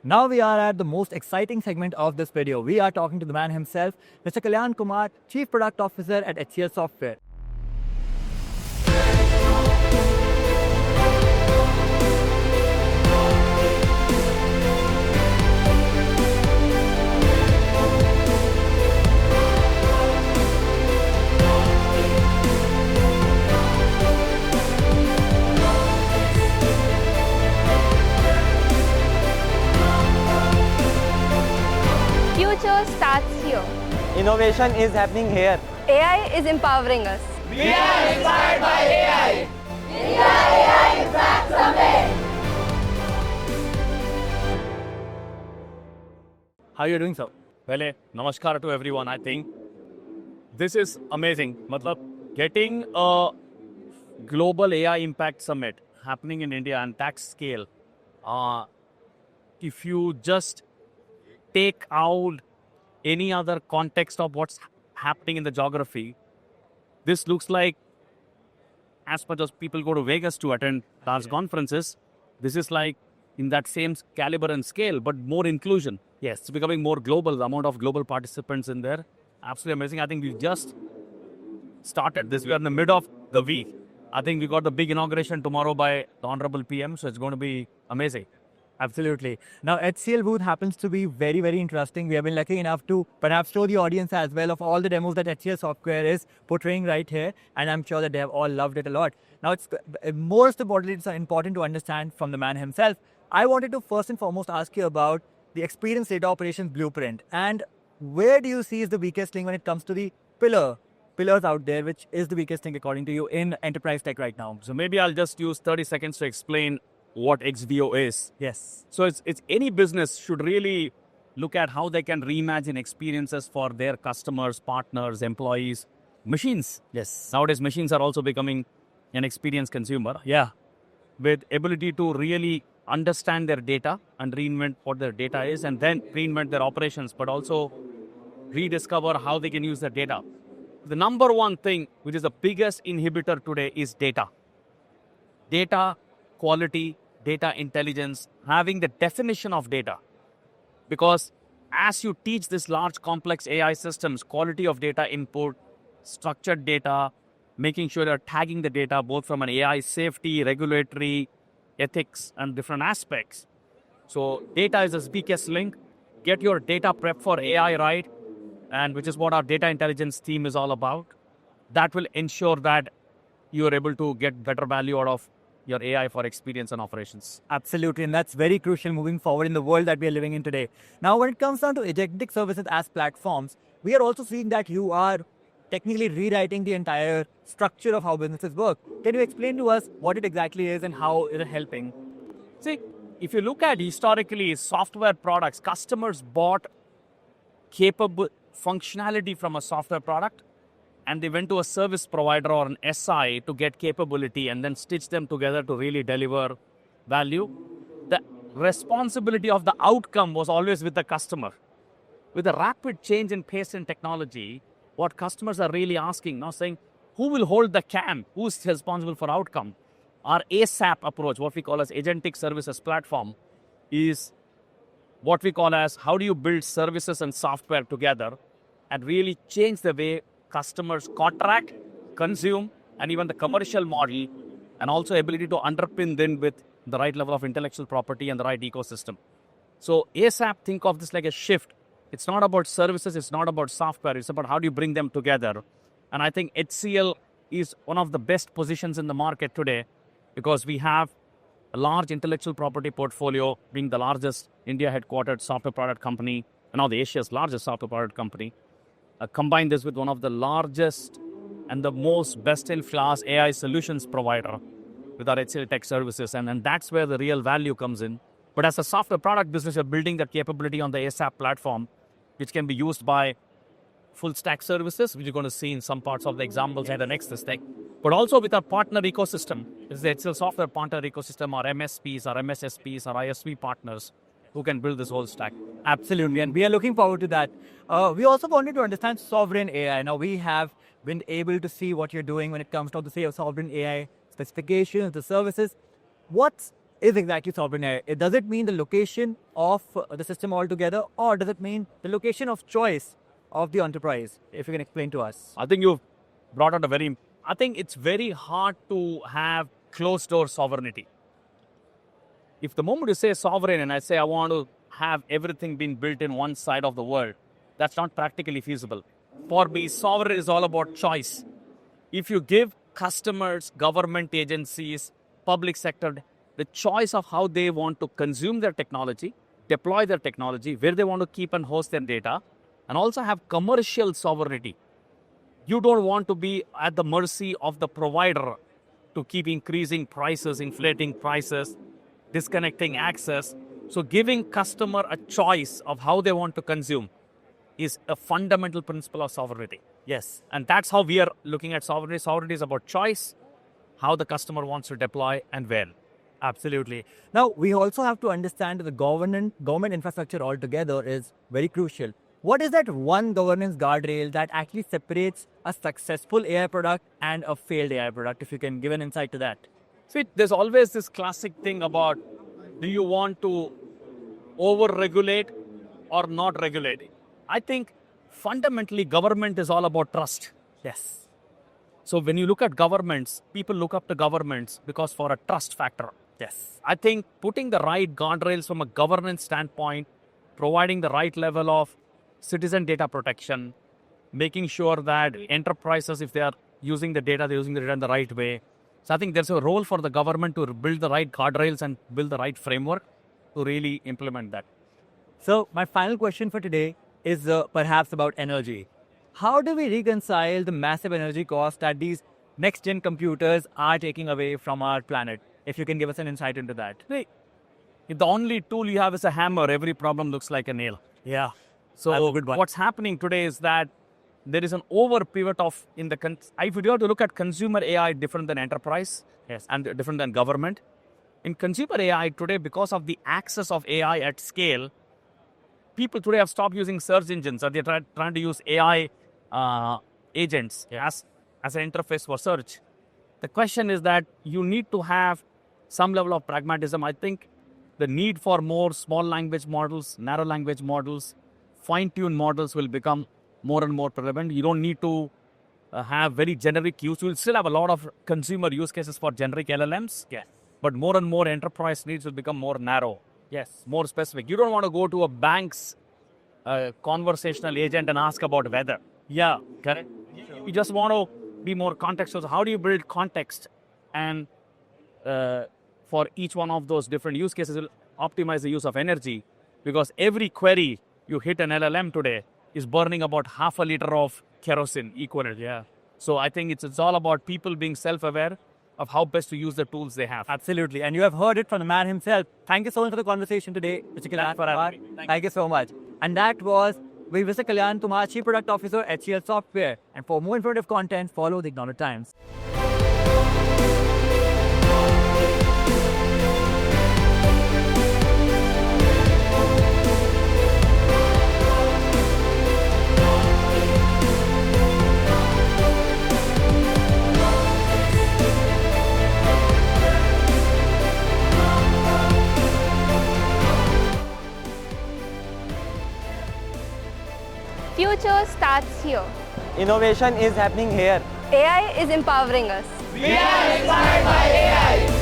Now we are at the most exciting segment of this video. We are talking to the man himself, Mr. Kalyan Kumar, Chief Product Officer at HCLSoftware. Future starts here. Innovation is happening here. AI is empowering us. We are inspired by AI. How are you doing, sir? Pehले, namaskar to everyone. I think this is amazing. Matlab, getting a global AI impact summit happening in India and that scale. If you just take out any other context of what's happening in the geography, this looks like, as much as people go to Vegas to attend large conferences, this is like in that same caliber and scale, but more inclusion. Yes, it's becoming more global, the amount of global participants in there. Absolutely amazing. I think we just started this. We are in the mid of the week. I think we got the big inauguration tomorrow by the Honorable PM, so it's going to be amazing. Absolutely. Now, HCL booth happens to be very, very interesting. We have been lucky enough to perhaps show the audience as well of all the demos that HCLSoftware is portraying right here. And I'm sure that they have all loved it a lot. Now, it's most importantly, it's important to understand from the man himself. I wanted to first and foremost ask you about the experience data operations blueprint. And where do you see is the weakest link when it comes to the pillars out there, which is the weakest thing according to you in enterprise tech right now? So maybe I'll just use 30 seconds to explain what XVO is. Yes. So it's any business should really look at how they can reimagine experiences for their customers, partners, employees, machines. Yes. Nowadays, machines are also becoming an experience consumer. Yeah. With ability to really understand their data and reinvent what their data is and then reinvent their operations, but also rediscover how they can use their data. The number one thing, which is the biggest inhibitor today, is data. Data quality, data intelligence, having the definition of data. Because as you teach this large complex AI systems, quality of data input, structured data, making sure you're tagging the data both from an AI safety, regulatory, ethics, and different aspects. So data is the weakest link. Get your data prep for AI right, and which is what our data intelligence team is all about. That will ensure that you're able to get better value out of your AI for experience and operations. Absolutely, and that's very crucial moving forward in the world that we are living in today. Now, when it comes down to agentic services as platforms, we are also seeing that you are technically rewriting the entire structure of how businesses work. Can you explain to us what it exactly is and how it is helping? See, if you look at historically software products, customers bought capable functionality from a software product, and they went to a service provider or an SI to get capability and then stitch them together to really deliver value. The responsibility of the outcome was always with the customer. With the rapid change in pace and technology, what customers are really asking now, saying, who will hold the cam? Who's responsible for outcome? Our ASAP approach, what we call as agentic services platform, is what we call as how do you build services and software together and really change the way customers contract, consume, and even the commercial model, and also ability to underpin them with the right level of intellectual property and the right ecosystem. So ASAP, think of this like a shift. It's not about services, it's not about software, it's about how do you bring them together. And I think HCL is one of the best positions in the market today because we have a large intellectual property portfolio, being the largest India headquartered software product company, and now the Asia's largest software product company. Combine this with one of the largest and the most best-in-class AI solutions provider with our HCL Tech Services, and that's where the real value comes in. But as a software product business, you're building that capability on the ASAP platform, which can be used by full-stack services, which you're going to see in some parts of the examples in the next thing. But also with our partner ecosystem, this is the HCLSoftware partner ecosystem, our MSPs, our MSSPs, our ISV partners, who can build this whole stack. Absolutely, and we are looking forward to that. We also wanted to understand sovereign AI. Now, we have been able to see what you're doing when it comes to the say of sovereign AI specifications, the services. What's is exactly sovereign AI? Does it mean the location of the system altogether, or does it mean the location of choice of the enterprise? If you can explain to us. I think you've brought out I think it's very hard to have closed door sovereignty. If the moment you say sovereign and I say I want to have everything being built in one side of the world, that's not practically feasible. For me, sovereign is all about choice. If you give customers, government agencies, public sector, the choice of how they want to consume their technology, deploy their technology, where they want to keep and host their data, and also have commercial sovereignty. You don't want to be at the mercy of the provider to keep increasing prices, inflating prices, disconnecting access. So giving customer a choice of how they want to consume is a fundamental principle of sovereignty. Yes. And that's how we are looking at sovereignty. Sovereignty is about choice, how the customer wants to deploy and where. Absolutely. Now, we also have to understand that the government infrastructure altogether is very crucial. What is that one governance guardrail that actually separates a successful AI product and a failed AI product? If you can give an insight to that. See, there's always this classic thing about, do you want to over-regulate or not regulate? I think fundamentally government is all about trust. Yes. So when you look at governments, people look up to governments because for a trust factor. Yes. I think putting the right guardrails from a governance standpoint, providing the right level of citizen data protection, making sure that enterprises, if they are using the data, they're using the data in the right way. So I think there's a role for the government to build the right guardrails and build the right framework to really implement that. So my final question for today is perhaps about energy. How do we reconcile the massive energy cost that these next-gen computers are taking away from our planet? If you can give us an insight into that. Hey, if the only tool you have is a hammer, every problem looks like a nail. Yeah. So That's a good one. what's happening today is that there is an over pivot of if you have to look at consumer AI different than enterprise, yes, and different than government. In consumer AI today, because of the access of AI at scale, people today have stopped using search engines, or they're trying to use AI agents as an interface for search. The question is that you need to have some level of pragmatism. I think the need for more small language models, narrow language models, fine-tuned models will become more and more relevant. You don't need to have very generic use. You'll still have a lot of consumer use cases for generic LLMs. Yes. But more and more enterprise needs will become more narrow. Yes. More specific. You don't want to go to a bank's conversational agent and ask about weather. Yeah. Correct? You just want to be more contextual. So how do you build context? And for each one of those different use cases, will optimize the use of energy, because every query you hit an LLM today is burning about half a liter of kerosene equivalent. Yeah. So I think it's all about people being self-aware of how best to use the tools they have. Absolutely. And you have heard it from the man himself. Thank you so much for the conversation today, Mr. Kalyan Kumar. Thank you so much. And that was Mr. Kalyan Kumar, Chief Product Officer at HCLSoftware. And for more informative content, follow the Ignorant Times. Future starts here. Innovation is happening here. AI is empowering us. We are inspired by AI.